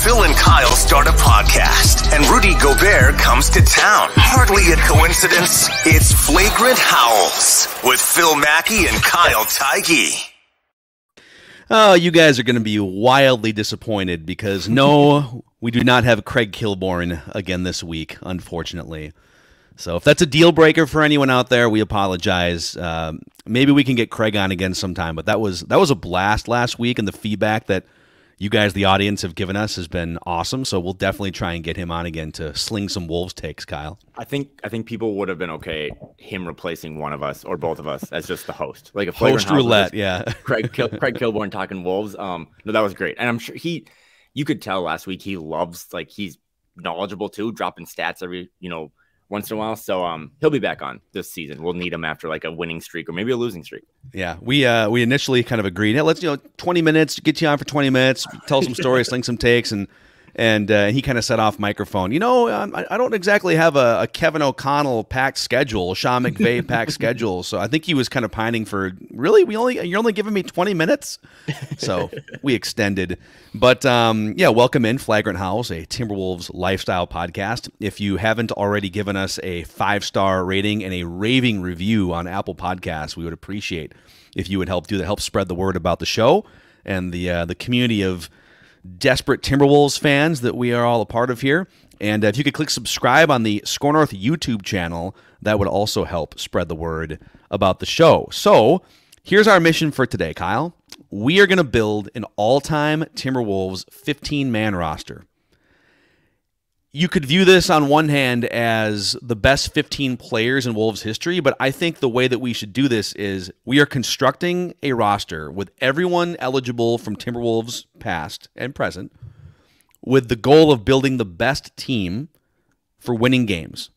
Phil and Kyle start a podcast, and Rudy Gobert comes to town. Hardly a coincidence. It's Flagrant Howls with Phil Mackey and Kyle Teige. Oh, you guys are going to be wildly disappointed because no, we do not have Craig Kilborn again this week, unfortunately. So if that's a deal breaker for anyone out there, we apologize. Maybe we can get Craig on again sometime, but that was a blast last week, and the feedback that you guys, the audience, have given us has been awesome. So we'll definitely try and get him on again to sling some Wolves takes, Kyle. I think people would have been okay him replacing one of us or both of us as just the host, like a host roulette. Yeah, Craig Kilborn talking Wolves. No, that was great, and I'm sure you could tell last week he loves, like, he's knowledgeable too, dropping stats every once in a while. So he'll be back on this season. We'll need him after like a winning streak or maybe a losing streak. Yeah, we initially kind of agreed, hey, let's 20 minutes, get you on for 20 minutes, tell some stories, sling some takes, and he kind of set off microphone. I don't exactly have a Kevin O'Connell packed schedule, Sean McVay packed schedule. So I think he was kind of pining for, really, you're only giving me 20 minutes. So we extended. But welcome in Flagrant Howls, a Timberwolves lifestyle podcast. If you haven't already given us a 5-star rating and a raving review on Apple Podcasts, we would appreciate if you would help do that, help spread the word about the show and the community of desperate Timberwolves fans that we are all a part of here. And if you could click subscribe on the SKOR North YouTube channel, that would also help spread the word about the show. So here's our mission for today, Kyle. We are going to build an all-time Timberwolves 15-man roster. You could view this on one hand as the best 15 players in Wolves history, but I think the way that we should do this is we are constructing a roster with everyone eligible from Timberwolves past and present, with the goal of building the best team for winning games.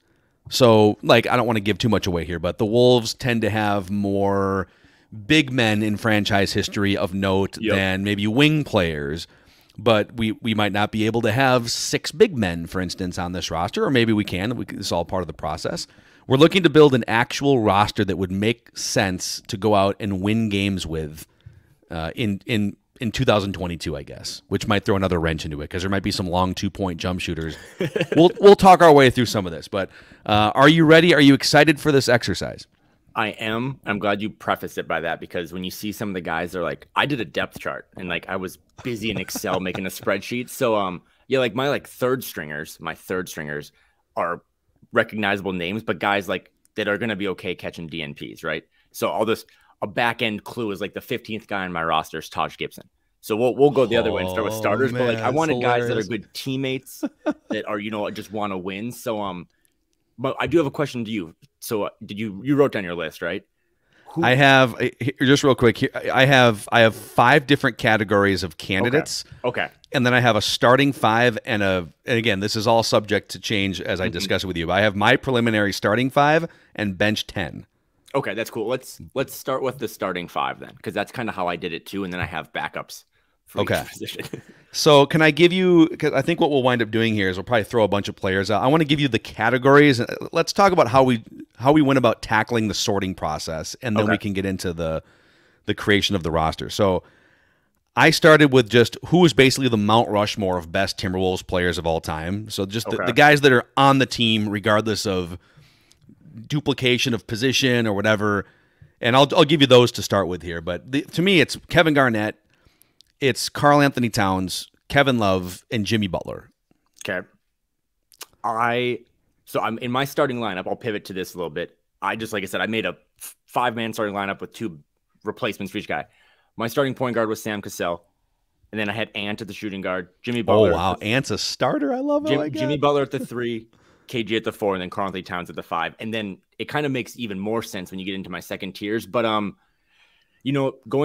So, I don't want to give too much away here, but the Wolves tend to have more big men in franchise history of note than maybe wing players. But we might not be able to have 6 big men, for instance, on this roster, or maybe we can. This is all part of the process. We're looking to build an actual roster that would make sense to go out and win games with in 2022, I guess, which might throw another wrench into it because there might be some long 2-point jump shooters. We'll talk our way through some of this. But are you ready? Are you excited for this exercise? I am. I'm glad you prefaced it by that, because when you see some of the guys, they're like, I did a depth chart and I was busy in Excel making a spreadsheet. So my third stringers are recognizable names, but guys that are going to be okay catching DNPs, right? So a back end clue is the 15th guy on my roster is Taj Gibson. So we'll go the other way and start with starters, man, but I wanted guys that are good teammates that are, just want to win. So but I do have a question to you. So you wrote down your list, right? I have, just real quick, I have 5 different categories of candidates. Okay. And then I have a starting 5 and again, this is all subject to change as I discuss it with you. But I have my preliminary starting 5 and bench 10. Okay, that's cool. Let's start with the starting 5 then, because that's kind of how I did it too, and then I have backups for each position. So can I give you, because I think what we'll wind up doing here is we'll probably throw a bunch of players out. I want to give you the categories. Let's talk about how we went about tackling the sorting process, and then we can get into the creation of the roster. So I started with just who is basically the Mount Rushmore of best Timberwolves players of all time. So just the guys that are on the team, regardless of duplication of position or whatever. And I'll give you those to start with here. But to me, it's Kevin Garnett, it's Karl Anthony Towns, Kevin Love, and Jimmy Butler. Okay. I'm in my starting lineup. I'll pivot to this a little bit. Like I said, I made a 5-man starting lineup with 2 replacements for each guy. My starting point guard was Sam Cassell, and then I had Ant at the shooting guard, Jimmy Butler. Oh wow, Ant's a starter. I love it. Jimmy Butler at the 3, KG at the 4, and then Karl Anthony Towns at the 5. And then it kind of makes even more sense when you get into my second tiers. But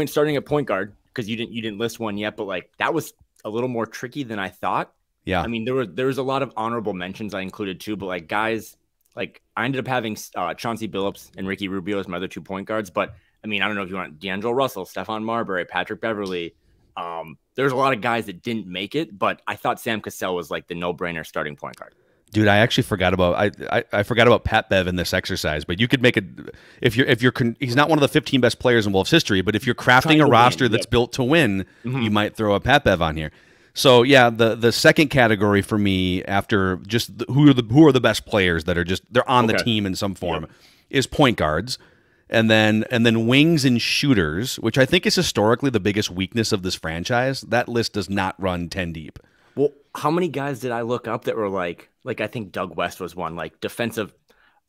starting at point guard, because you didn't list one yet, but that was a little more tricky than I thought. Yeah. I mean, there was a lot of honorable mentions I included too, but guys, I ended up having Chauncey Billups and Ricky Rubio as my other 2 point guards. But I mean, I don't know if you want D'Angelo Russell, Stephan Marbury, Patrick Beverley. There's a lot of guys that didn't make it, but I thought Sam Cassell was the no-brainer starting point guard. Dude, I actually forgot about I forgot about Pat Bev in this exercise. But you could make it if you're he's not one of the 15 best players in Wolves history. But if you're crafting a roster that's built to win, you might throw a Pat Bev on here. So yeah, the second category for me after just who are the best players that are just they're on the team in some form is point guards, and then wings and shooters, which I think is historically the biggest weakness of this franchise. That list does not run 10 deep. Well, how many guys did I look up that were like I think Doug West was one, like defensive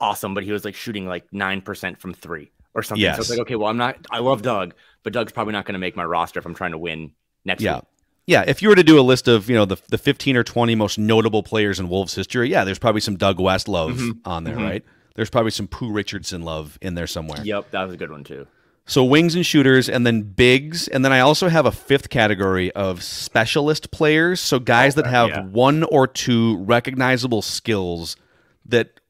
awesome, but he was like shooting like 9% from 3 or something. Yes. So it's like, okay, well I love Doug, but Doug's probably not going to make my roster if I'm trying to win next week. Yeah, if you were to do a list of, the 15 or 20 most notable players in Wolves history, there's probably some Doug West love on there, right? There's probably some Pooh Richardson love in there somewhere. Yep, that was a good one too. So wings and shooters, and then bigs, and then I also have a fifth category of specialist players, so guys that have one or two recognizable skills that,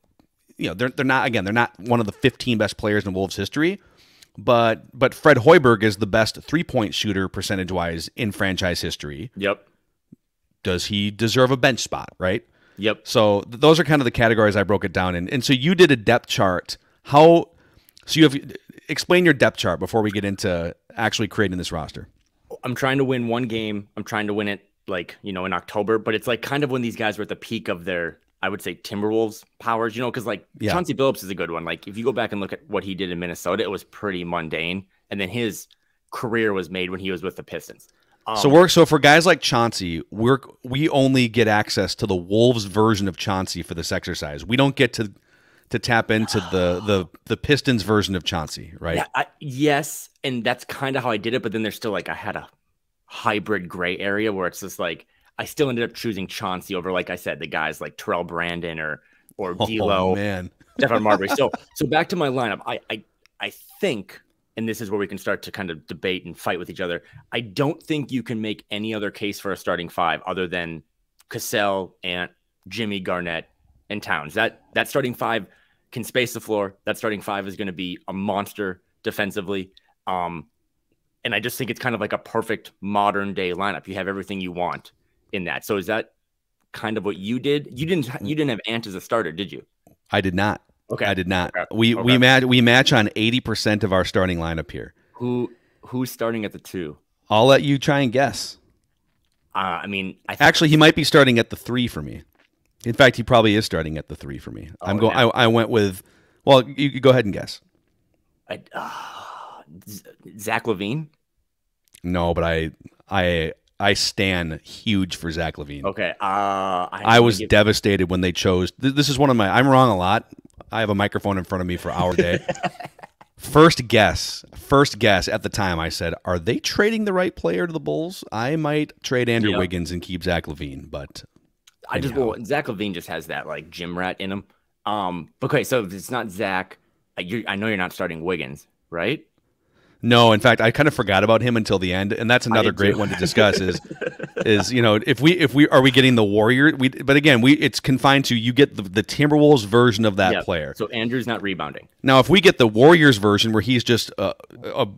they're not one of the 15 best players in Wolves history, but Fred Hoiberg is the best 3-point shooter percentage-wise in franchise history. Yep. Does he deserve a bench spot, right? Yep. So those are kind of the categories I broke it down in. And so you did a depth chart. Explain your depth chart before we get into actually creating this roster. I'm trying to win one game. I'm trying to win it in October, but it's like kind of when these guys were at the peak of their, I would say, Timberwolves powers, because Chauncey Billups is a good one. Like if you go back and look at what he did in Minnesota, it was pretty mundane. And then his career was made when he was with the Pistons. So for guys like Chauncey, we only get access to the Wolves version of Chauncey for this exercise. We don't get to tap into the Pistons version of Chauncey, right? Yeah, yes, and that's kind of how I did it. But then there's still I had a hybrid gray area where it's just I still ended up choosing Chauncey over, like I said, the guys like Terrell Brandon or D'Lo, Stephan Marbury. So back to my lineup. I think, and this is where we can start to kind of debate and fight with each other. I don't think you can make any other case for a starting five other than Cassell, Ant, Jimmy, Garnett, and Towns. That starting five can space the floor. That starting five is going to be a monster defensively. And I just think it's kind of like a perfect modern day lineup. You have everything you want in that. So is that kind of what you did? You didn't have Ant as a starter, did you? I did not. Okay. I did not. Okay. We match on 80% of our starting lineup here. Who's starting at the 2? I'll let you try and guess. Actually, he might be starting at the 3 for me. In fact, he probably is starting at the 3 for me. I went with. Well, you go ahead and guess. Zach Levine. No, but I stan huge for Zach Levine. Okay. I was devastated when they chose. This is one of my. I'm wrong a lot. I have a microphone in front of me for hour a day. First guess at the time, I said, "Are they trading the right player to the Bulls? I might trade Andrew Wiggins and keep Zach Levine." But Zach Levine just has that gym rat in him. Okay, so if it's not Zach, I know you're not starting Wiggins, right? No, in fact, I kind of forgot about him until the end, and that's another great one to discuss. Is if we are we getting the Warrior? But again, it's confined to you get the Timberwolves version of that player. So Andrew's not rebounding. Now, if we get the Warriors version where he's just a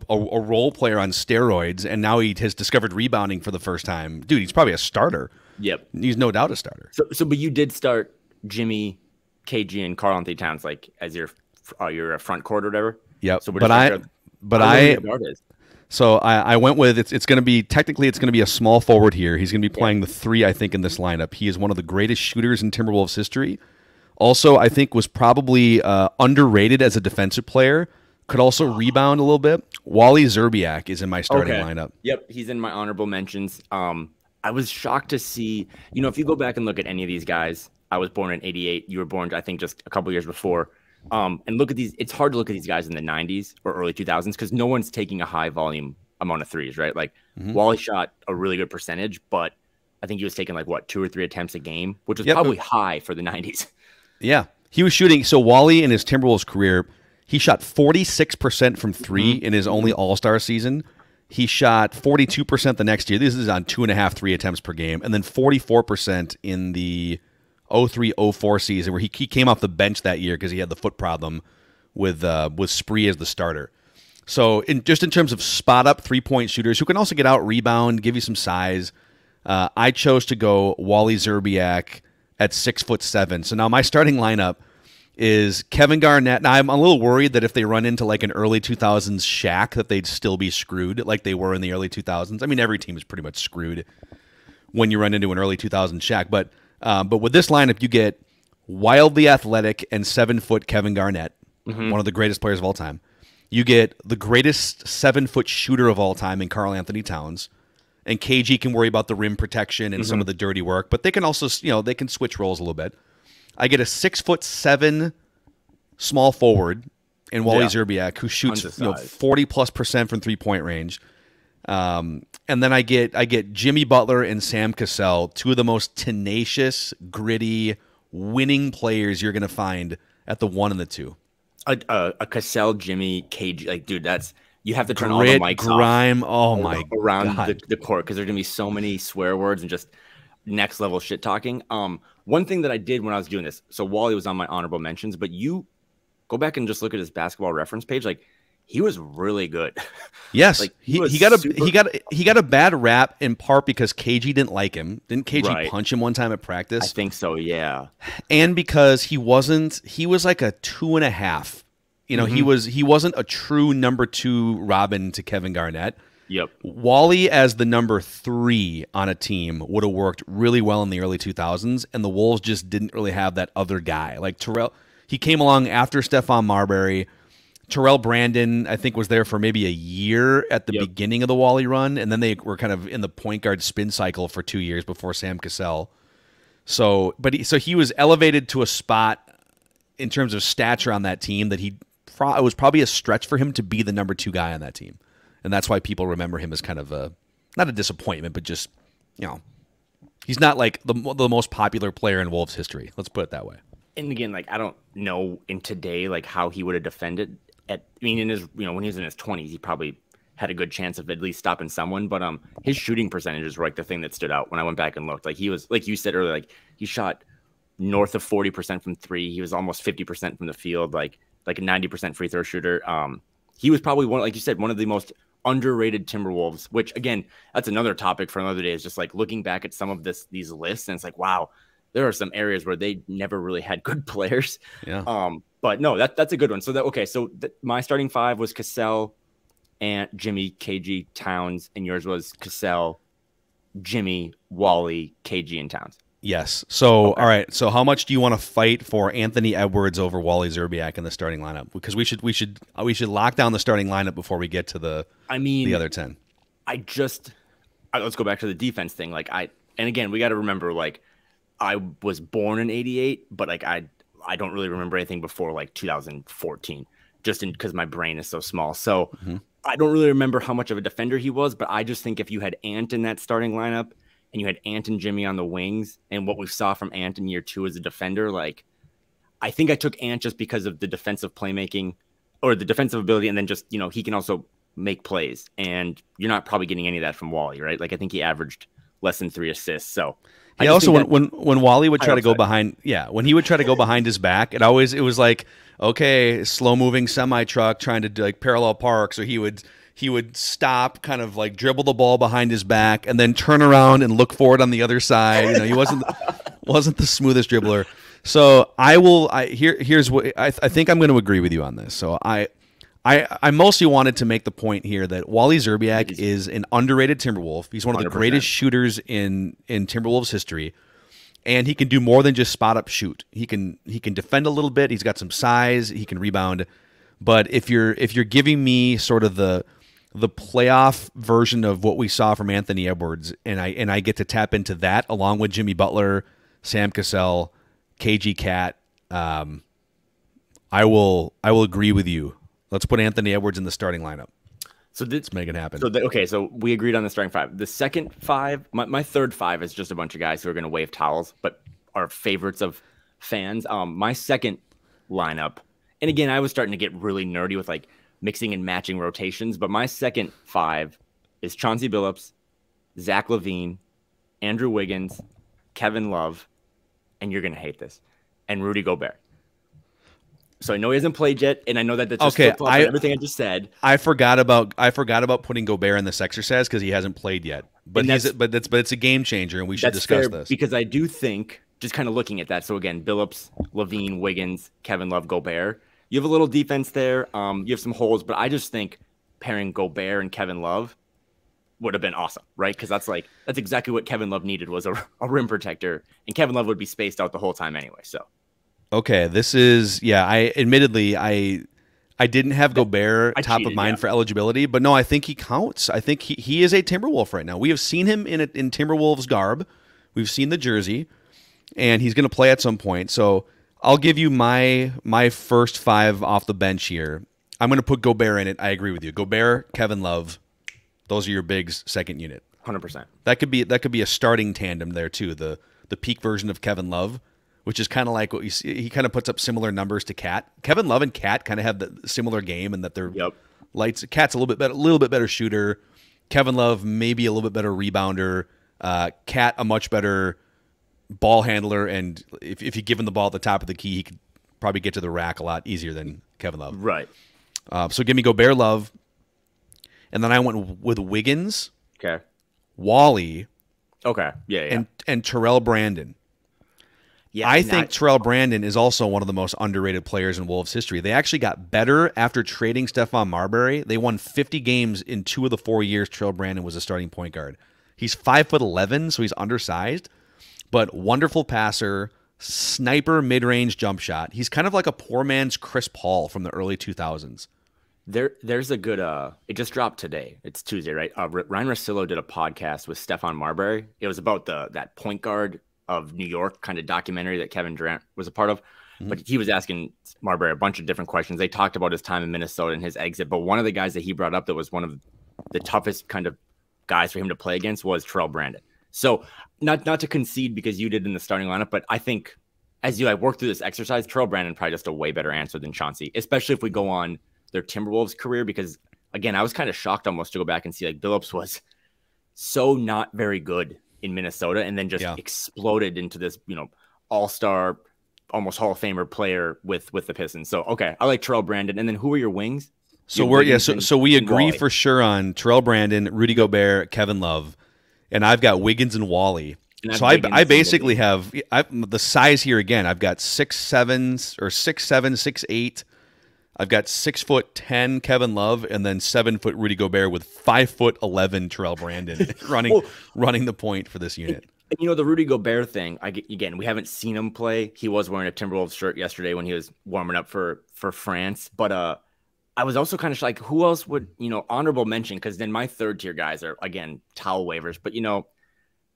role player on steroids, and now he has discovered rebounding for the first time, dude, he's probably a starter. Yep, he's no doubt a starter. So, but you did start Jimmy, KG, and Karl-Anthony Towns as your front court or whatever. Yep, so I went with it's going to be technically it's going to be a small forward here. He's going to be playing the 3, I think, in this lineup. He is one of the greatest shooters in Timberwolves history. Also, I think was probably underrated as a defensive player. Could also rebound a little bit. Wally Szczerbiak is in my starting lineup. Yep, he's in my honorable mentions. I was shocked to see, if you go back and look at any of these guys, I was born in 88. You were born, I think, just a couple years before. And look at these. It's hard to look at these guys in the 90s or early 2000s because no one's taking a high volume amount of threes, right? Wally shot a really good percentage, but I think he was taking 2 or 3 attempts a game, which was probably high for the 90s. Yeah, he was shooting. So Wally in his Timberwolves career, he shot 46% from 3 in his only All-Star season. He shot 42% the next year. This is on 2.5 3 attempts per game, and then 44% in the 03-04 season where he came off the bench that year because he had the foot problem with Spree as the starter. So in terms of spot up 3-point shooters who can also get out, rebound, give you some size, I chose to go Wally Szczerbiak at 6'7". So now my starting lineup is Kevin Garnett. Now I'm a little worried that if they run into an early 2000s Shaq that they'd still be screwed like they were in the early 2000s. I mean, every team is pretty much screwed when you run into an early 2000 Shaq. But with this lineup, you get wildly athletic and 7-foot Kevin Garnett, one of the greatest players of all time. You get the greatest 7-foot shooter of all time in Karl Anthony Towns. And KG can worry about the rim protection and some of the dirty work, but they can also, they can switch roles a little bit. I get a 6'7" small forward in Wally Szczerbiak, who shoots 40+% from 3-point range. And then I get Jimmy Butler and Sam Cassell, two of the most tenacious, gritty, winning players you're going to find at the 1 and the 2. A Cassell, Jimmy, KG, like, dude, that's. You have to turn all the mics grime, off around the court, because there's going to be so many swear words and just next level shit talking. One thing that I did when I was doing this, so Wally was on my honorable mentions, but you go back and just look at his basketball reference page. Like, he was really good. Yes, like, he got a bad rap in part because KG didn't like him. Didn't KG punch him one time at practice? I think so, yeah. And because he was like a 2.5. He wasn't a true number 2 Robin to Kevin Garnett. Yep. Wally as the number 3 on a team would have worked really well in the early 2000s, and the Wolves just didn't really have that other guy. Like Terrell, he came along after Stephan Marbury. Terrell Brandon, I think, was there for maybe a year at the beginning of the Wally run, and then they were kind of in the point guard spin cycle for 2 years before Sam Cassell. So he was elevated to a spot in terms of stature on that team that it was probably a stretch for him to be the number 2 guy on that team. And that's why people remember him as kind of not a disappointment, but just, he's not like the most popular player in Wolves history. Let's put it that way. And again, like, I don't know in today, like, how he would have defended in his, when he was in his 20s, he probably had a good chance of at least stopping someone. But his shooting percentages were like the thing that stood out when I went back and looked. Like, he was, like you said earlier, like, he shot north of 40% from 3. He was almost 50% from the field, like a 90% free throw shooter. He was probably one, like you said, one of the most underrated Timberwolves, which, again, that's another topic for another day, is just like looking back at some of these lists, and it's like, wow, there are some areas where they never really had good players. Yeah. But no, that's a good one. So my starting 5 was Cassell, and Jimmy, KG, Towns, and yours was Cassell, Jimmy, Wally, KG, and Towns. Yes. So, All right. So how much do you want to fight for Anthony Edwards over Wally Szczerbiak in the starting lineup? Because we should lock down the starting lineup before we get to the other 10. Let's go back to the defense thing. And again, we got to remember, like, I was born in 88, but like, I don't really remember anything before like 2014, just because my brain is so small. So I don't really remember how much of a defender he was, but I just think if you had Ant in that starting lineup, and you had Ant and Jimmy on the wings, and what we saw from Ant in year 2 as a defender, like, I think I took Ant just because of the defensive playmaking or the defensive ability, and then just, he can also make plays, and you're not probably getting any of that from Wally, right? Like, I think he averaged less than 3 assists. So when Wally would try to go behind, when he would try to go behind his back, it was like, okay, slow moving semi truck trying to like parallel park, so he would stop, kind of like dribble the ball behind his back, and then turn around and look for it on the other side. He wasn't the smoothest dribbler. So here's what I think I'm going to agree with you on this. So I mostly wanted to make the point here that Wally Szczerbiak is an underrated Timberwolf. He's one of the 100%. Greatest shooters in Timberwolves history, and he can do more than just spot up shoot. He can defend a little bit. He's got some size. He can rebound. But if you're giving me sort of the playoff version of what we saw from Anthony Edwards, and I get to tap into that along with Jimmy Butler, Sam Cassell, KG Cat, I will agree with you. Let's put Anthony Edwards in the starting lineup. So let's make it happen. So we agreed on the starting 5. The second 5, my third 5 is just a bunch of guys who are going to wave towels, but are favorites of fans. My second lineup, and again, I was starting to get really nerdy with like mixing and matching rotations, but my second 5 is Chauncey Billups, Zach LaVine, Andrew Wiggins, Kevin Love, and you're going to hate this, and Rudy Gobert. So I know he hasn't played yet, and I know that that's just everything I just said. I forgot about putting Gobert in this exercise because he hasn't played yet. But it's a game changer, and we should discuss this. Because I do think, just kind of looking at that, so again, Billups, LaVine, Wiggins, Kevin Love, Gobert. You have a little defense there. You have some holes, but I just think pairing Gobert and Kevin Love would have been awesome, right? Because that's exactly what Kevin Love needed, was a rim protector, and Kevin Love would be spaced out the whole time anyway. So, okay, this is I admittedly I didn't have Gobert top of mind for eligibility, but no, I think he counts. I think he is a Timberwolf right now. We have seen him in Timberwolves garb. We've seen the jersey, and he's going to play at some point. So I'll give you my first 5 off the bench here. I'm going to put Gobert in it. I agree with you. Gobert, Kevin Love, those are your bigs second unit. 100%. That could be a starting tandem there too. The peak version of Kevin Love, which is kind of like what you see. He kind of puts up similar numbers to Cat. Kevin Love and Cat kind of have the similar game in that they're lights. Cat's a little bit better shooter. Kevin Love maybe a little bit better rebounder. Cat a much better ball handler, and if you give him the ball at the top of the key, he could probably get to the rack a lot easier than Kevin Love. Right. So give me Gobert, Love, and then I went with Wiggins. Okay. Wally. Okay. Yeah. And Terrell Brandon. Yeah, I think Terrell Brandon is also one of the most underrated players in Wolves history. They actually got better after trading Stephan Marbury. They won 50 games in 2 of the 4 years Terrell Brandon was a starting point guard. He's 5'11", so he's undersized, but wonderful passer, sniper mid-range jump shot. He's kind of like a poor man's Chris Paul from the early 2000s. There's a good it just dropped today. It's Tuesday, right? Ryan Russillo did a podcast with Stephan Marbury. It was about that point guard of New York kind of documentary that Kevin Durant was a part of. But he was asking Marbury a bunch of different questions. They talked about his time in Minnesota and his exit. But one of the guys that he brought up that was one of the toughest kind of guys for him to play against was Terrell Brandon. So not to concede because you did in the starting lineup, but I think as you work through this exercise, Terrell Brandon probably just a way better answer than Chauncey, especially if we go on their Timberwolves career. Because again, I was kind of shocked almost to go back and see Billups was so not very good in Minnesota and then just exploded into this, all-star, almost Hall of Famer player with the Pistons. So, okay, I like Terrell Brandon. And then who are your wings? So we agree for sure on Terrell Brandon, Rudy Gobert, Kevin Love, and I've got Wiggins and Wally. So I basically have the size here again. I've got 6'7" or 6'7", 6'8". I've got 6'10" Kevin Love, and then 7 foot Rudy Gobert with 5'11" Terrell Brandon running the point for this unit. And, the Rudy Gobert thing, again, we haven't seen him play. He was wearing a Timberwolves shirt yesterday when he was warming up for France. But I was also kind of like, who else would, honorable mention? Because then my third tier guys are, again, towel waivers. But,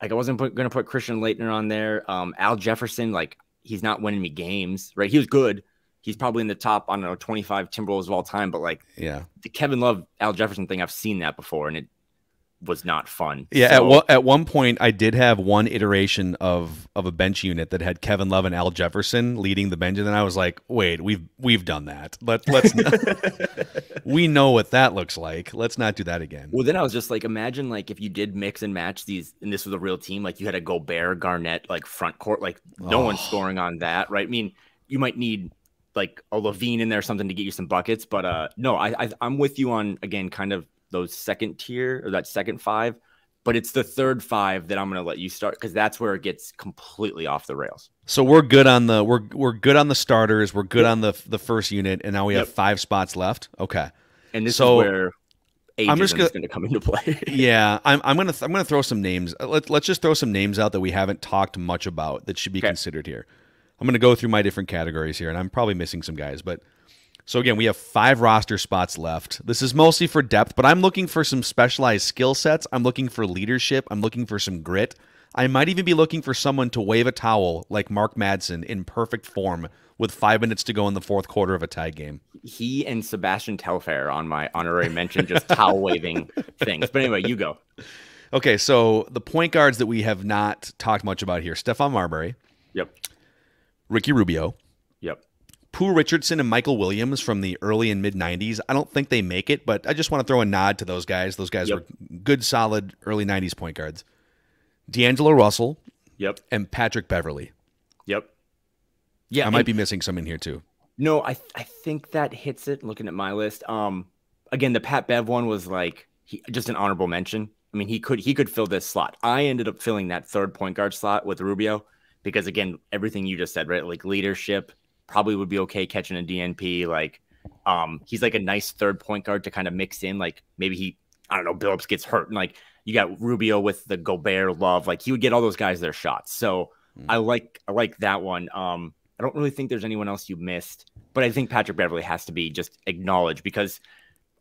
I wasn't going to put Christian Laettner on there. Al Jefferson, he's not winning me games, right? He was good. He's probably in the top, 25 Timberwolves of all time. But the Kevin Love, Al Jefferson thing, I've seen that before, and it was not fun. Yeah, at one point, I did have one iteration of a bench unit that had Kevin Love and Al Jefferson leading the bench, and then I was like, wait, we've done that. Let's not, we know what that looks like. Let's not do that again. Well, then I was just like, imagine if you did mix and match these, and this was a real team, you had a Gobert, Garnett, front court, no one's scoring on that, right? I mean, you might need a Levine in there or something to get you some buckets. But no, I'm with you on, again, kind of those second tier or that second 5. But it's the third 5 that I'm going to let you start because that's where it gets completely off the rails. So we're good on the we're good on the starters. We're good on the first unit, and now we have 5 spots left. Okay, and this is where ageism is going to come into play. Yeah, I'm gonna throw some names. Let's just throw some names out that we haven't talked much about that should be considered here. I'm going to go through my different categories here, and I'm probably missing some guys. But so again, we have 5 roster spots left. This is mostly for depth, but I'm looking for some specialized skill sets. I'm looking for leadership. I'm looking for some grit. I might even be looking for someone to wave a towel like Mark Madsen in perfect form with 5 minutes to go in the fourth quarter of a tie game. He and Sebastian Telfair on my honorary mention, just towel waving things. But anyway, you go. Okay, so the point guards that we have not talked much about here: Stephan Marbury. Yep. Ricky Rubio. Yep. Pooh Richardson and Michael Williams from the early and mid-'90s. I don't think they make it, but I just want to throw a nod to those guys. Those guys were good, solid early 90s point guards. D'Angelo Russell. Yep. And Patrick Beverley. Yep. Yeah. I might be missing some in here too. No, I think that hits it looking at my list. Again, the Pat Bev one was just an honorable mention. I mean, he could fill this slot. I ended up filling that third point guard slot with Rubio. Because, again, everything you just said, right? Leadership, probably would be okay catching a DNP. He's a nice third point guard to kind of mix in. Maybe Billups gets hurt and You got Rubio with the Gobert love. Like he would get all those guys their shots. So I like that one. I don't really think there's anyone else you missed, but I think Patrick Beverley has to be just acknowledged because,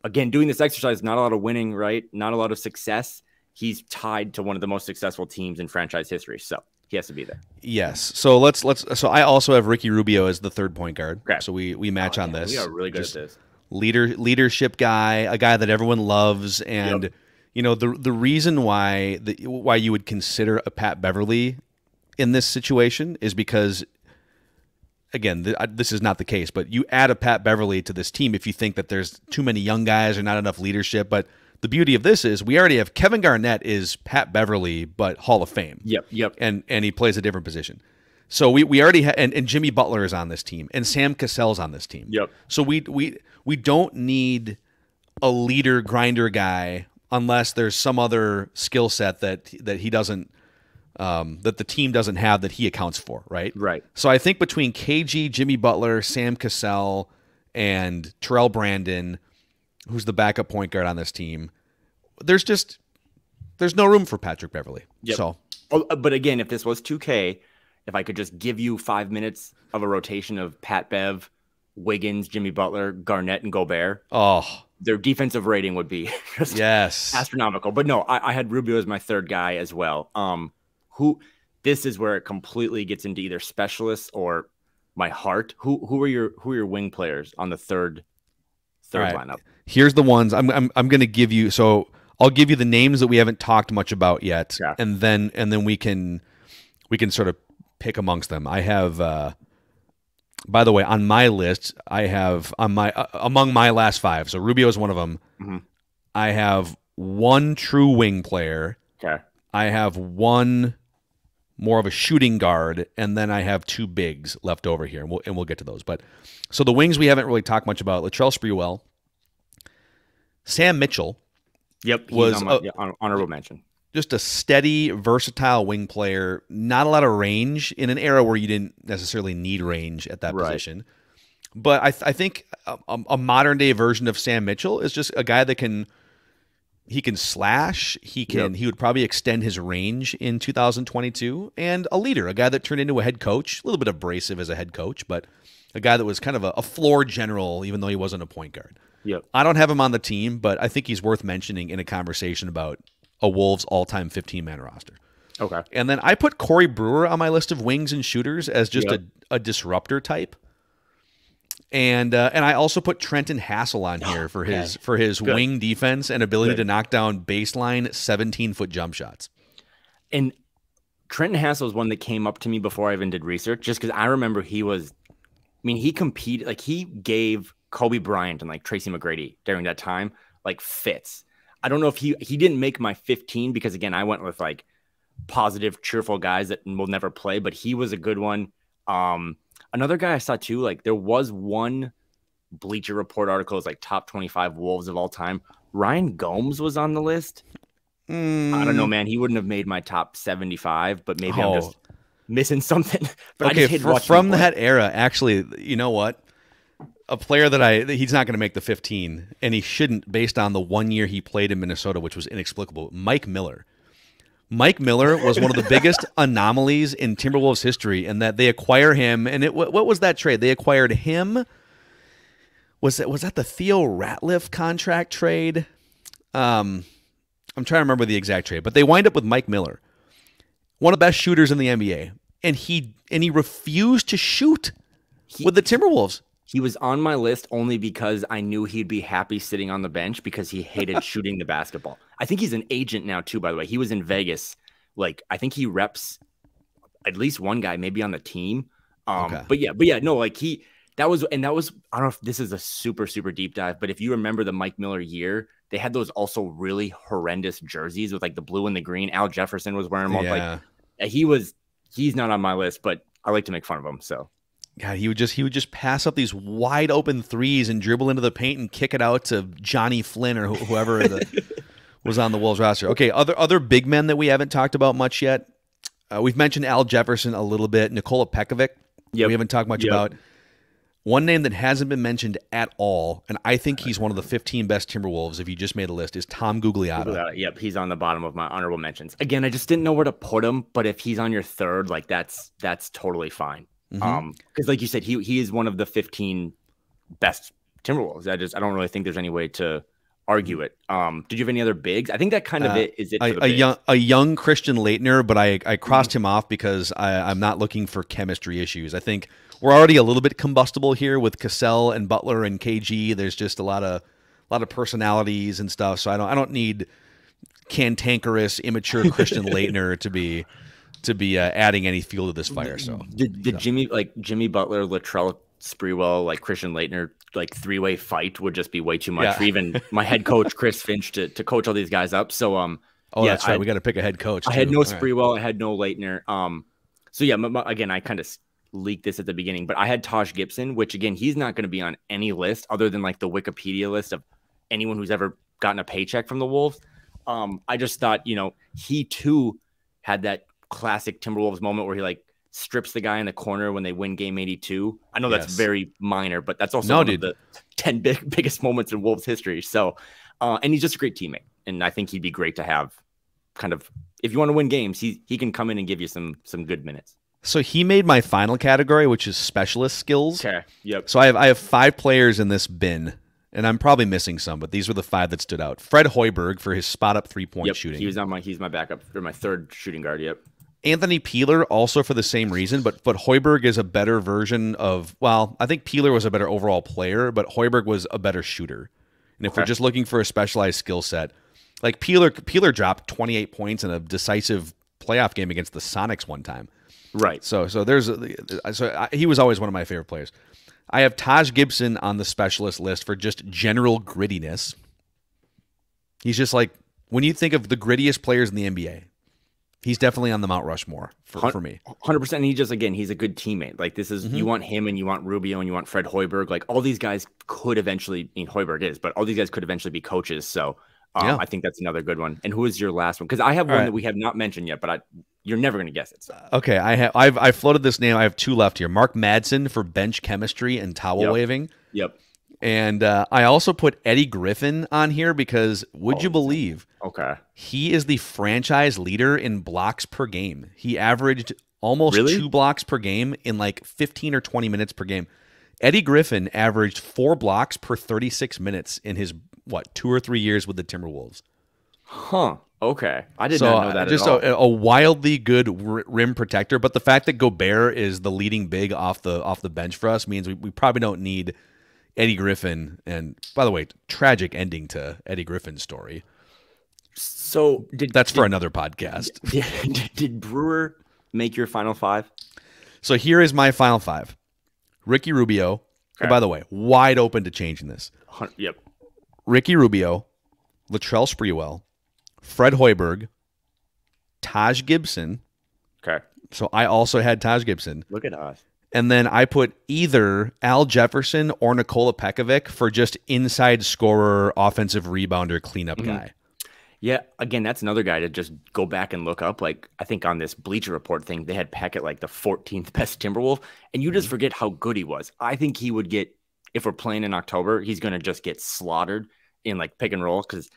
again, doing this exercise, not a lot of winning, right? Not a lot of success. He's tied to one of the most successful teams in franchise history. So he has to be there. Yes. So so I also have Ricky Rubio as the third point guard. Okay. So we match on this. We are really good at this. Leadership guy, a guy that everyone loves, and the reason why you would consider a Pat Beverley in this situation is because, again, this is not the case, but you add a Pat Beverley to this team if you think that there's too many young guys or not enough leadership. But the beauty of this is we already have Kevin Garnett is Pat Beverley, but Hall of Fame. Yep. And he plays a different position. So we already have, and Jimmy Butler is on this team, and Sam Cassell's on this team. Yep. So we don't need a leader grinder guy unless there's some other skill set that he doesn't that the team doesn't have that he accounts for, right? Right. So I think between KG, Jimmy Butler, Sam Cassell, and Terrell Brandon, who's the backup point guard on this team, there's no room for Patrick Beverley. Yep. So, but again, if this was 2K, if I could just give you 5 minutes of a rotation of Pat Bev, Wiggins, Jimmy Butler, Garnett, and Gobert, their defensive rating would be just astronomical. But no, I had Rubio as my third guy as well. This is where it completely gets into either specialists or my heart. Who are your wing players on the third lineup? Here's the ones I'm going to give you. So I'll give you the names that we haven't talked much about yet, and then we can sort of pick amongst them. I have, by the way, on my list, I have among my last 5. So Rubio is one of them. Mm-hmm. I have one true wing player. Okay. I have one more of a shooting guard, and then I have 2 bigs left over here, and we'll get to those. But so the wings we haven't really talked much about. Latrell Sprewell, Sam Mitchell. Yep, was honorable mention. Just a steady, versatile wing player. Not a lot of range in an era where you didn't necessarily need range at that position. But I think a modern day version of Sam Mitchell is just a guy that can slash. He would probably extend his range in 2022, and a leader, a guy that turned into a head coach, a little bit abrasive as a head coach, but a guy that was kind of a floor general, even though he wasn't a point guard. Yep. I don't have him on the team, but I think he's worth mentioning in a conversation about a Wolves all-time 15-man roster. Okay. And then I put Corey Brewer on my list of wings and shooters as just a disruptor type. And I also put Trenton Hassel on here for his wing defense and ability to knock down baseline 17-foot jump shots. And Trenton Hassel is one that came up to me before I even did research, just because I remember he competed, like he gave Kobe Bryant and like Tracy McGrady during that time like fits. I don't know if he didn't make my 15 because, again, I went with like positive, cheerful guys that will never play, but he was a good one. Another guy I saw too, like there was one Bleacher Report article, is like top 25 Wolves of all time. Ryan Gomes was on the list. I don't know, man. He wouldn't have made my top 75, but maybe I'm just missing something. But okay, I just hate from that era, actually, you know what? A player that he's not going to make the 15, and he shouldn't based on the 1 year he played in Minnesota, which was inexplicable. Mike Miller. Mike Miller was one of the biggest anomalies in Timberwolves history, in that they acquire him. And what was that trade? They acquired him. Was that the Theo Ratliff contract trade? I'm trying to remember the exact trade, but they wind up with Mike Miller, one of the best shooters in the NBA, and he refused to shoot with the Timberwolves. He was on my list only because I knew he'd be happy sitting on the bench because he hated shooting the basketball. I think he's an agent now too, by the way. He was in Vegas. Like, I think he reps at least one guy maybe on the team. But yeah, no, like that was, I don't know if this is a super, super deep dive, but if you remember the Mike Miller year, they had those also really horrendous jerseys with like the blue and the green. Al Jefferson was wearing them. Yeah. Like he's not on my list, but I like to make fun of him. So. God, he would just pass up these wide open threes and dribble into the paint and kick it out to Johnny Flynn or whoever was on the Wolves roster. Okay, other big men that we haven't talked about much yet. We've mentioned Al Jefferson a little bit. Nikola Pekovic, we haven't talked much about. One name that hasn't been mentioned at all, and I think he's one of the 15 best Timberwolves if you just made a list, is Tom Gugliotta. Yep, he's on the bottom of my honorable mentions. Again, I just didn't know where to put him, but if he's on your third, like that's totally fine. Because like you said, he is one of the 15 best Timberwolves. I don't really think there's any way to argue it. Did you have any other bigs? I think that kind of is it. For a young Christian Laettner, but I crossed him off because I'm not looking for chemistry issues. I think we're already a little bit combustible here with Cassell and Butler and KG. There's just a lot of personalities and stuff. So I don't need cantankerous, immature Christian Laettner to be adding any fuel to this fire. So did Jimmy Butler, Latrell Sprewell, like Christian Laettner, like three-way fight would just be way too much for even my head coach Chris Finch to coach all these guys up. So that's right. We got to pick a head coach. I had no Sprewell, I had no Laettner. So yeah, again, I kind of leaked this at the beginning, but I had Taj Gibson, which again, he's not going to be on any list other than like the Wikipedia list of anyone who's ever gotten a paycheck from the Wolves. I just thought, he too had that classic Timberwolves moment where he like strips the guy in the corner when they win game 82. I know that's very minor, but that's also one of the 10 biggest moments in Wolves history. So, and he's just a great teammate. And I think he'd be great to have kind of, if you want to win games, he can come in and give you some good minutes. So he made my final category, which is specialist skills. Okay. Yep. So I have 5 players in this bin, and I'm probably missing some, but these were the 5 that stood out. Fred Hoiberg for his spot up 3-point shooting. He's my backup for my third shooting guard. Yep. Anthony Peeler also for the same reason, but Hoiberg is a better version of, well, I think Peeler was a better overall player, but Hoiberg was a better shooter. And if we're just looking for a specialized skill set, like Peeler dropped 28 points in a decisive playoff game against the Sonics one time. Right. So he was always one of my favorite players. I have Taj Gibson on the specialist list for just general grittiness. He's just like, when you think of the grittiest players in the NBA, he's definitely on the Mount Rushmore for me. 100%. And he's a good teammate. Like this is, you want him and you want Rubio and you want Fred Hoiberg. Like all these guys could eventually, Hoiberg is, but all these guys could eventually be coaches. So I think that's another good one. And who is your last one? Because I have one that we have not mentioned yet, but you're never going to guess it. So. Okay, I floated this name. I have 2 left here. Mark Madsen for bench chemistry and towel waving. Yep. And I also put Eddie Griffin on here because would you believe? Okay. He is the franchise leader in blocks per game. He averaged almost 2 blocks per game in like 15 or 20 minutes per game. Eddie Griffin averaged 4 blocks per 36 minutes in his 2 or 3 years with the Timberwolves. Huh. Okay. I did not know that just at all. A wildly good rim protector, but the fact that Gobert is the leading big off the bench for us means we probably don't need Eddie Griffin. And by the way, tragic ending to Eddie Griffin's story. So that's for another podcast. Did Brewer make your final 5? So here is my final 5. Ricky Rubio. Okay. And by the way, wide open to changing this. Yep. Ricky Rubio, Latrell Sprewell, Fred Hoiberg, Taj Gibson. Okay. So I also had Taj Gibson. Look at us. And then I put either Al Jefferson or Nikola Pekovic for just inside scorer, offensive rebounder, cleanup guy. Yeah, again, that's another guy to just go back and look up. Like, I think on this Bleacher Report thing, they had Peck at like the 14th best Timberwolf, and you just forget how good he was. I think he would get, if we're playing in October, he's going to just get slaughtered in like pick and roll because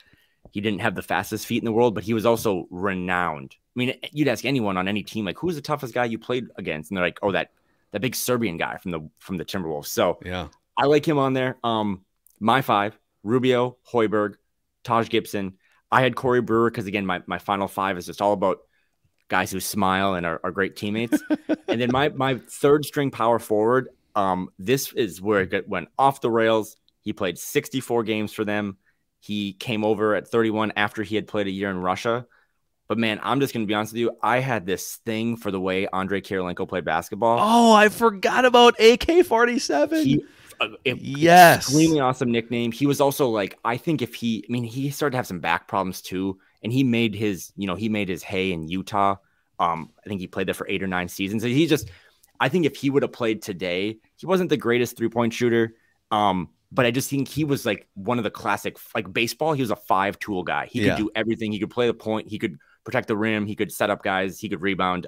he didn't have the fastest feet in the world, but he was also renowned. I mean, you'd ask anyone on any team, like, who's the toughest guy you played against? And they're like, oh, that big Serbian guy from the Timberwolves. So yeah, I like him on there. My 5, Rubio, Hoiberg, Taj Gibson. I had Corey Brewer because, again, my final 5 is just all about guys who smile and are great teammates. And then my third string power forward, this is where it went off the rails. He played 64 games for them. He came over at 31 after he had played a year in Russia. But, man, I'm just going to be honest with you. I had this thing for the way Andrei Kirilenko played basketball. Oh, I forgot about AK-47. Yes. Extremely awesome nickname. He was also like, I think he started to have some back problems too. And he made his hay in Utah. I think he played there for 8 or 9 seasons. I think if he would have played today, he wasn't the greatest 3-point shooter. But I just think he was like one of the classic, like baseball. He was a 5-tool guy. He could do everything. He could play the point. He could protect the rim. He could set up guys. He could rebound.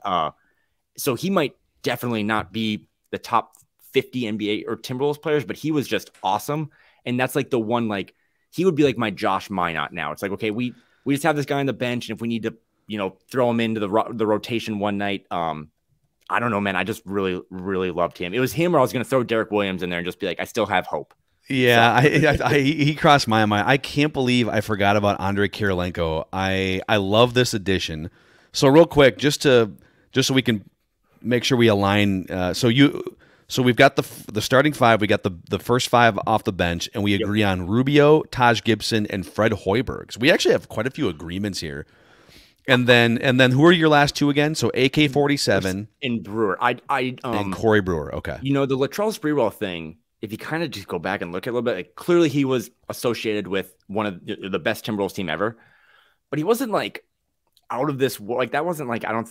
So he might definitely not be the top 50 NBA or Timberwolves players, but he was just awesome. And that's like the one, like, he would be like my Josh Minot now. It's like, okay, we just have this guy on the bench, and if we need to, throw him into the rotation one night, I don't know, man. I just really, really loved him. It was him, or I was going to throw Derek Williams in there and just be like, I still have hope. Yeah, he crossed my mind. I can't believe I forgot about Andrei Kirilenko. I love this addition. So real quick, just so we can make sure we align. So we've got the starting five. We got the first five off the bench, and we agree on Rubio, Taj Gibson, and Fred Hoiberg. So we actually have quite a few agreements here. And then who are your last two again? So AK-47 and Brewer. And Corey Brewer. Okay. The Latrell Sprewell thing, if you kind of just go back and look at it a little bit, like, clearly he was associated with one of the best Timberwolves team ever, but he wasn't like out of this world. Like, that wasn't like, I don't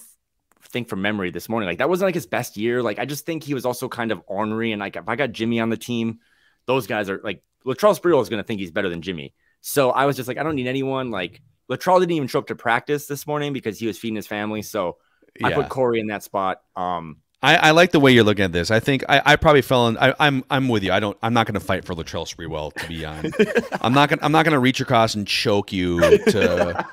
think from memory this morning, like, that wasn't like his best year. Like, I just think he was also kind of ornery. And like, if I got Jimmy on the team, those guys are like, Latrell Sprewell is going to think he's better than Jimmy. So I was just like, I don't need anyone. Like, Latrell didn't even show up to practice this morning because he was feeding his family. So I put Corey in that spot. I like the way you're looking at this. I think I probably fell in. I'm with you. I'm not going to fight for Latrell Sprewell to be on. I'm not going to reach across and choke you to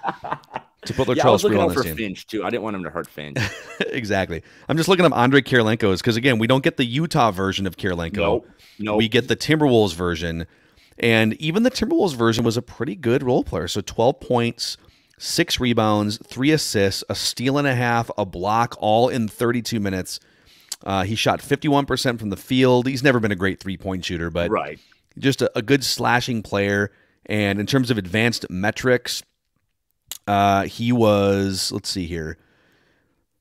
put Latrell Sprewell on this team. Finch too. I didn't want him to hurt Finch. Exactly. I'm just looking up Andrei Kirilenko's because, again, we don't get the Utah version of Kirilenko. Nope. We get the Timberwolves version. And even the Timberwolves version was a pretty good role player. So 12 points, 6 rebounds, 3 assists, a steal and a half, a block, all in 32 minutes. He shot 51% from the field. He's never been a great three-point shooter, but just a good slashing player. And in terms of advanced metrics, he was, let's see here,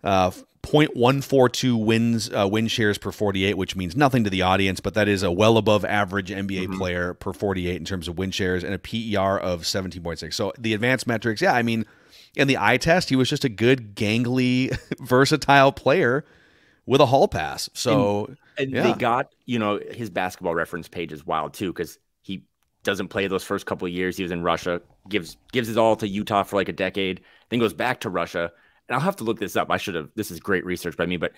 0.142 win shares per 48, which means nothing to the audience, but that is a well above average NBA player per 48 in terms of win shares, and a PER of 17.6. So the advanced metrics, I mean, in the eye test, he was just a good, gangly, versatile player with a hall pass. So they got, his basketball reference page is wild too, because he doesn't play those first couple of years. He was in Russia, gives his all to Utah for like a decade, then goes back to Russia. And I'll have to look this up. This is great research by me, but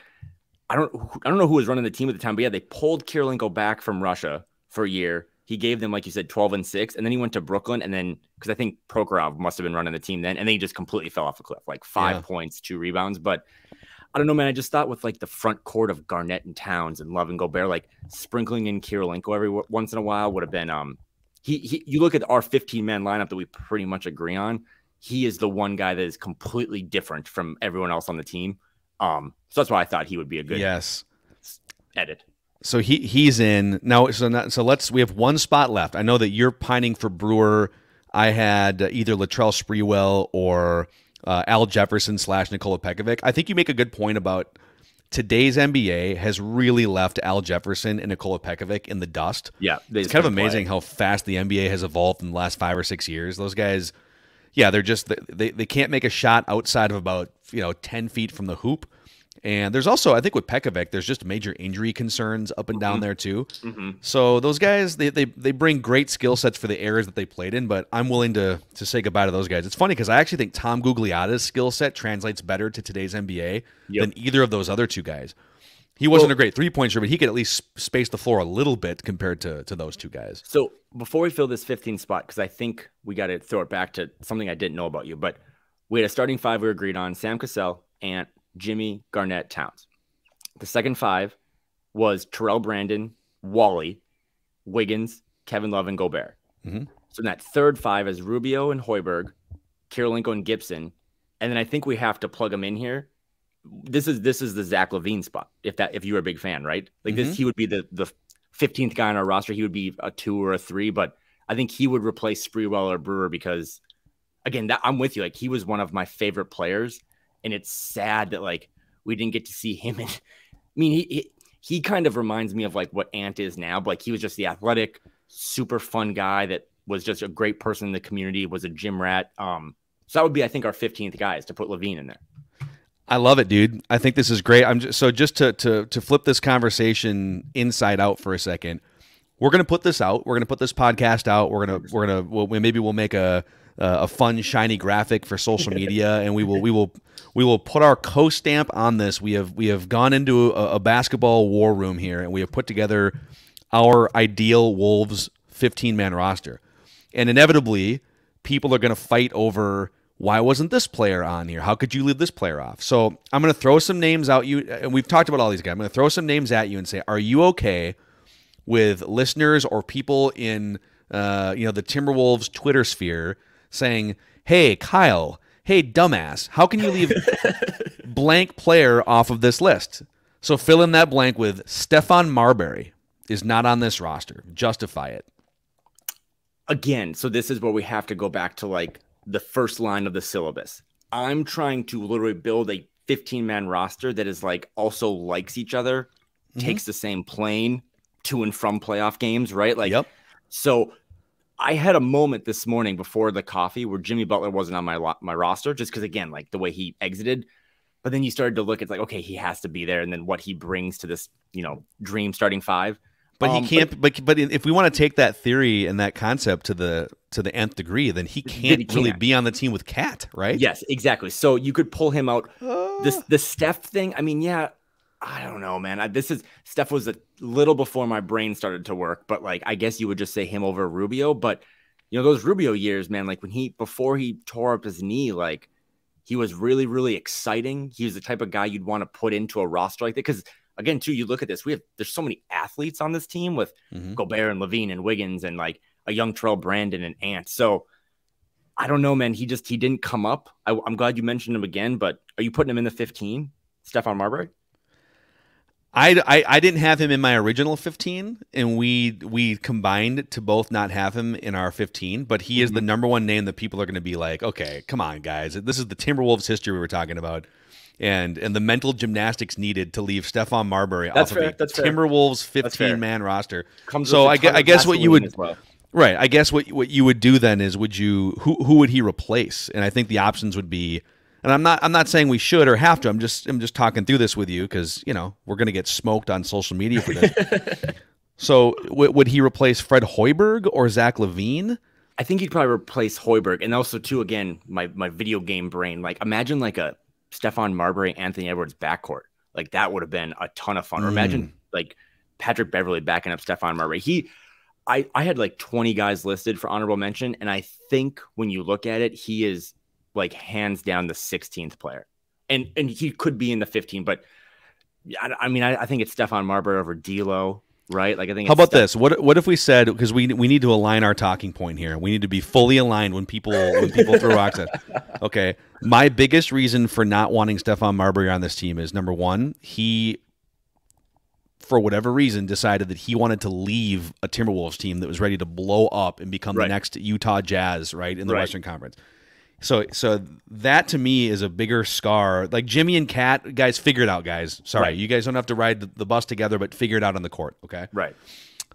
I don't know who was running the team at the time, but they pulled Kirilenko back from Russia for a year. He gave them, like you said, 12-6, and then he went to Brooklyn, and then, because I think Prokhorov must have been running the team then, and then he just completely fell off a cliff, like 5 points, 2 rebounds. But I don't know, man. I just thought with like the front court of Garnett and Towns and Love and Gobert, like sprinkling in Kirilenko every once in a while would have been you look at our 15-man lineup that we pretty much agree on. He is the one guy that is completely different from everyone else on the team. So that's why I thought he would be a good edit. So he's in now. We have one spot left. I know that you're pining for Brewer. I had either Latrell Sprewell or Al Jefferson / Nikola Pekovic. I think you make a good point about today's NBA has really left Al Jefferson and Nikola Pekovic in the dust. Yeah, it's kind of amazing how fast the NBA has evolved in the last 5 or 6 years. Those guys. Yeah, they're just they can't make a shot outside of about 10 feet from the hoop. And there's also, I think with Pekovic, there's just major injury concerns up and down there too. So those guys, they bring great skill sets for the eras that they played in, but I'm willing to say goodbye to those guys. It's funny because I actually think Tom Gugliotta's skill set translates better to today's NBA than either of those other two guys. He wasn't a great three-point shooter, but he could at least space the floor a little bit compared to those two guys. So before we fill this 15th spot, because I think we got to throw it back to something I didn't know about you, but we had a starting 5 we agreed on: Sam Cassell, Ant, Jimmy, Garnett, Towns. The second 5 was Terrell Brandon, Wally, Wiggins, Kevin Love, and Gobert. So in that third 5 is Rubio and Hoiberg, Kirilenko and Gibson. And then I think we have to plug them in here. This is the Zach Levine spot. If you were a big fan, right? Like this, he would be the 15th guy on our roster. He would be a 2 or a 3, but I think he would replace Sprewell or Brewer because, again, I'm with you. Like, he was one of my favorite players, and it's sad that like we didn't get to see him. And I mean, he kind of reminds me of like what Ant is now, but like he was just the athletic, super fun guy that was just a great person in the community. Was a gym rat. So that would be, I think, our 15th guy is to put Levine in there. I love it, dude. I think this is great. Just to flip this conversation inside out for a second. We're gonna put this out. We're gonna put this podcast out. Maybe we'll make a a fun, shiny graphic for social media, and we will put our co-stamp on this. We have gone into a basketball war room here, and we have put together our ideal Wolves 15-man roster. And inevitably, people are going to fight over, why wasn't this player on here? How could you leave this player off? So I'm going to throw some names out you, and we've talked about all these guys. I'm going to throw some names at you and say, are you okay with listeners or people in the Timberwolves Twitter sphere saying, hey, Kyle, hey, dumbass, how can you leave blank player off of this list? So fill in that blank with Stephan Marbury is not on this roster. Justify it. Again, so this is where we have to go back to like the first line of the syllabus. I'm trying to literally build a 15-man roster that is like also likes each other, takes the same plane to and from playoff games, right? Like, so I had a moment this morning before the coffee where Jimmy Butler wasn't on my roster, just because, again, like the way he exited. But then you started to look at like, okay, he has to be there, and then what he brings to this, dream starting five. But he can't. But if we want to take that theory and that concept to the nth degree, then he can't really be on the team with Cat, right? Yes, exactly. So you could pull him out. The Steph thing. I mean, yeah, I don't know, man. Steph was a little before my brain started to work, but like I guess you would just say him over Rubio. But those Rubio years, man, like before he tore up his knee, like he was really, really exciting. He was the type of guy you'd want to put into a roster like that because. Again, too, you look at this. There's so many athletes on this team with Gobert and Levine and Wiggins and like a young Terrell Brandon and Ant. So I don't know, man. He didn't come up. I'm glad you mentioned him again, but are you putting him in the 15? Stephan Marbury? I didn't have him in my original 15, and we combined to both not have him in our 15. But he is the number one name that people are going to be like, okay, come on, guys. This is the Timberwolves history we were talking about. And the mental gymnastics needed to leave Stephan Marbury off of a Timberwolves 15-man roster. So I guess what you would right. I guess what you would do then is who would he replace? And I think the options would be, and I'm not saying we should or have to. I'm just talking through this with you because we're gonna get smoked on social media for this. So would he replace Fred Hoiberg or Zach Levine? I think he'd probably replace Hoiberg, and also too again my video game brain. Like imagine like a Stephan Marbury, Anthony Edwards backcourt. Like that would have been a ton of fun. Or imagine like Patrick Beverley backing up Stephan Marbury. I had like 20 guys listed for honorable mention. And I think when you look at it, he is like hands down the 16th player. And he could be in the 15, but I mean, I think it's Stephan Marbury over D'Lo. Right? Like I think. How about this? What if we said, because we need to align our talking point here. We need to be fully aligned when people throw rocks at. Okay, my biggest reason for not wanting Stephan Marbury on this team is number one, he, for whatever reason, decided that he wanted to leave a Timberwolves team that was ready to blow up and become the next Utah Jazz, right, in the Western Conference. So that to me is a bigger scar. Like Jimmy and Kat, guys, figure it out, guys. Sorry, you guys don't have to ride the bus together, but figure it out on the court, okay? Right.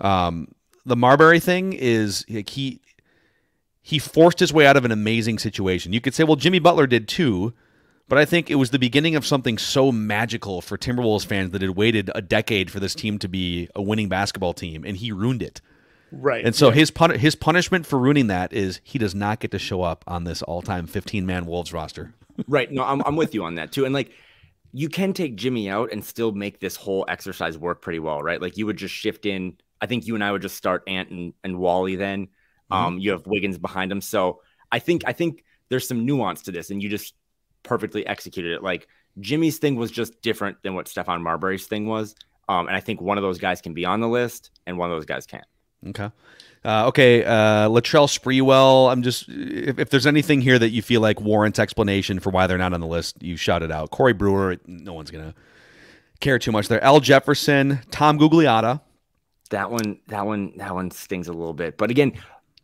The Marbury thing is like he forced his way out of an amazing situation. You could say, well, Jimmy Butler did too, but I think it was the beginning of something so magical for Timberwolves fans that had waited a decade for this team to be a winning basketball team, and he ruined it. Right. And so his punishment for ruining that is he does not get to show up on this all-time 15-man Wolves roster. Right. No, I'm with you on that too. And like you can take Jimmy out and still make this whole exercise work pretty well, right? Like you would just shift in. I think you and I would just start Ant and Wally then. You have Wiggins behind him. So I think there's some nuance to this, and you just perfectly executed it. Like Jimmy's thing was just different than what Stephan Marbury's thing was. And I think one of those guys can be on the list and one of those guys can't. Okay. Latrell Sprewell. I'm just, if there's anything here that you feel like warrants explanation for why they're not on the list, you shout it out. Corey Brewer, no one's going to care too much there. Al Jefferson, Tom Gugliotta. That one stings a little bit. But again,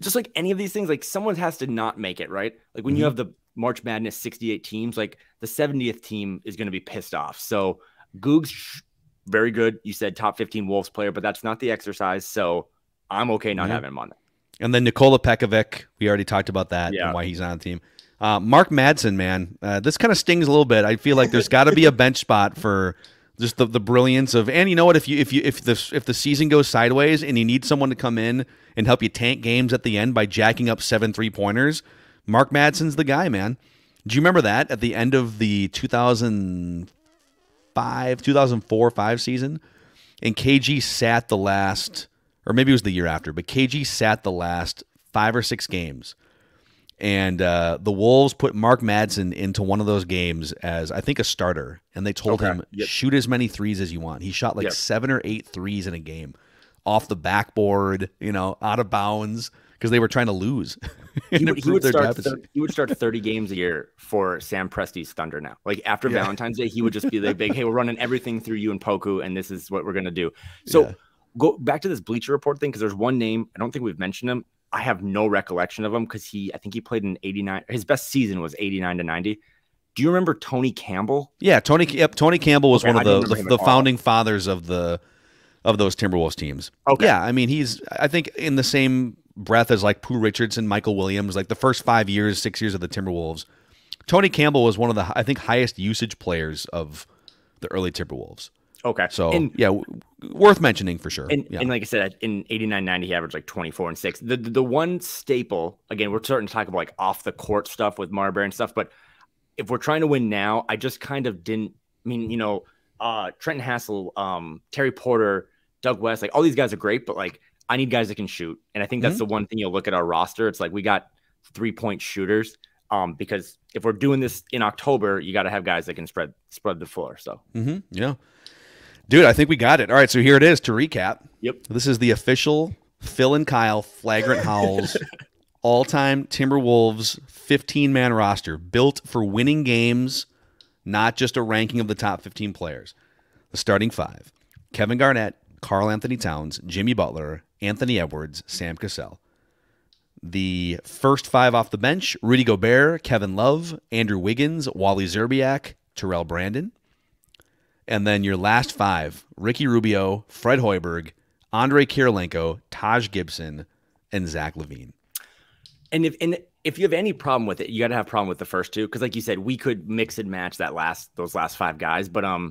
just like any of these things, like someone has to not make it, right? Like when you have the March Madness 68 teams, like the 70th team is going to be pissed off. So Googs, very good. You said top 15 Wolves player, but that's not the exercise. So I'm okay not having him on there. And then Nikola Pekovic, we already talked about that and why he's on the team. Mark Madsen, man, this kind of stings a little bit. I feel like there's got to be a bench spot for just the brilliance of. And you know what? If the season goes sideways and you need someone to come in and help you tank games at the end by jacking up 7 3-pointers, Mark Madsen's the guy, man. Do you remember that at the end of the 2004-5 season? And KG sat the last, or maybe it was the year after, but KG sat the last 5 or 6 games. And the Wolves put Mark Madsen into one of those games as, I think, a starter. And they told him, shoot as many threes as you want. He shot like 7 or 8 threes in a game. Off the backboard, out of bounds, because they were trying to lose. He would start 30 games a year for Sam Presti's Thunder now. Like after Valentine's Day, he would just be like, big, hey, we're running everything through you and Poku, and this is what we're going to do. So go back to this Bleacher Report thing, because there's one name, I don't think we've mentioned him. I have no recollection of him because I think he played in 89. His best season was 89 to 90. Do you remember Tony Campbell? Yeah, Tony Campbell was one of the founding fathers of those Timberwolves teams. Okay. Yeah, I mean, he's, I think, in the same breath as like Pooh Richardson, Michael Williams, like the first 6 years of the Timberwolves. Tony Campbell was one of the, I think, highest usage players of the early Timberwolves. Okay. So, worth mentioning for sure. And like I said, in 89-90, he averaged like 24 and 6. The one staple, again, we're starting to talk about like off the court stuff with Marbury and stuff, but if we're trying to win now, I just kind of didn't, I mean, Trenton Hassel, Terry Porter, Doug West, like all these guys are great, but like I need guys that can shoot. And I think that's the one thing you'll look at our roster. It's like we got 3-point shooters. Because if we're doing this in October, you got to have guys that can spread the floor. So, yeah. Dude, I think we got it. All right, so here it is to recap. Yep. This is the official Phil and Kyle Flagrant Howls all-time Timberwolves 15-man roster built for winning games, not just a ranking of the top 15 players. The starting 5: Kevin Garnett, Karl Anthony Towns, Jimmy Butler, Anthony Edwards, Sam Cassell. The first 5 off the bench: Rudy Gobert, Kevin Love, Andrew Wiggins, Wally Szczerbiak, Terrell Brandon. And then your last 5: Ricky Rubio, Fred Hoiberg, Andrei Kirilenko, Taj Gibson, and Zach Levine. And if you have any problem with it, you got to have a problem with the first 2, because like you said, we could mix and match those last 5 guys. But I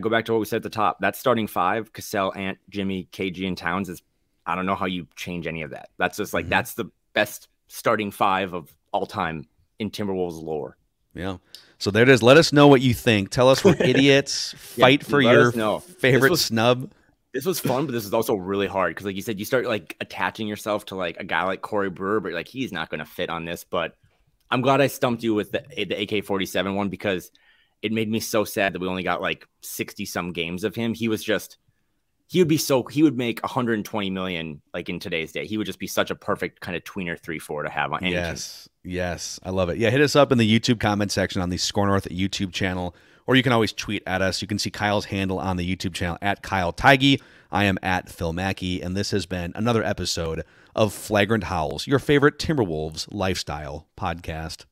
go back to what we said at the top. That starting 5: Cassell, Ant, Jimmy, KG, and Towns is, I don't know how you change any of that. That's just like that's the best starting 5 of all time in Timberwolves lore. Yeah. So there it is. Let us know what you think. Tell us we're idiots. Fight for your favorite snub. This was fun, but this is also really hard because, like you said, you start like attaching yourself to like a guy like Corey Brewer, but like he's not going to fit on this. But I'm glad I stumped you with the AK-47 one, because it made me so sad that we only got like 60 some games of him. He would make 120 million like in today's day. He would just be such a perfect kind of tweener 3-4 to have on any team. Yes, I love it. Yeah, hit us up in the YouTube comment section on the SKOR North YouTube channel, or you can always tweet at us. You can see Kyle's handle on the YouTube channel at Kyle Tigey. I am at Phil Mackey, and this has been another episode of Flagrant Howls, your favorite Timberwolves lifestyle podcast.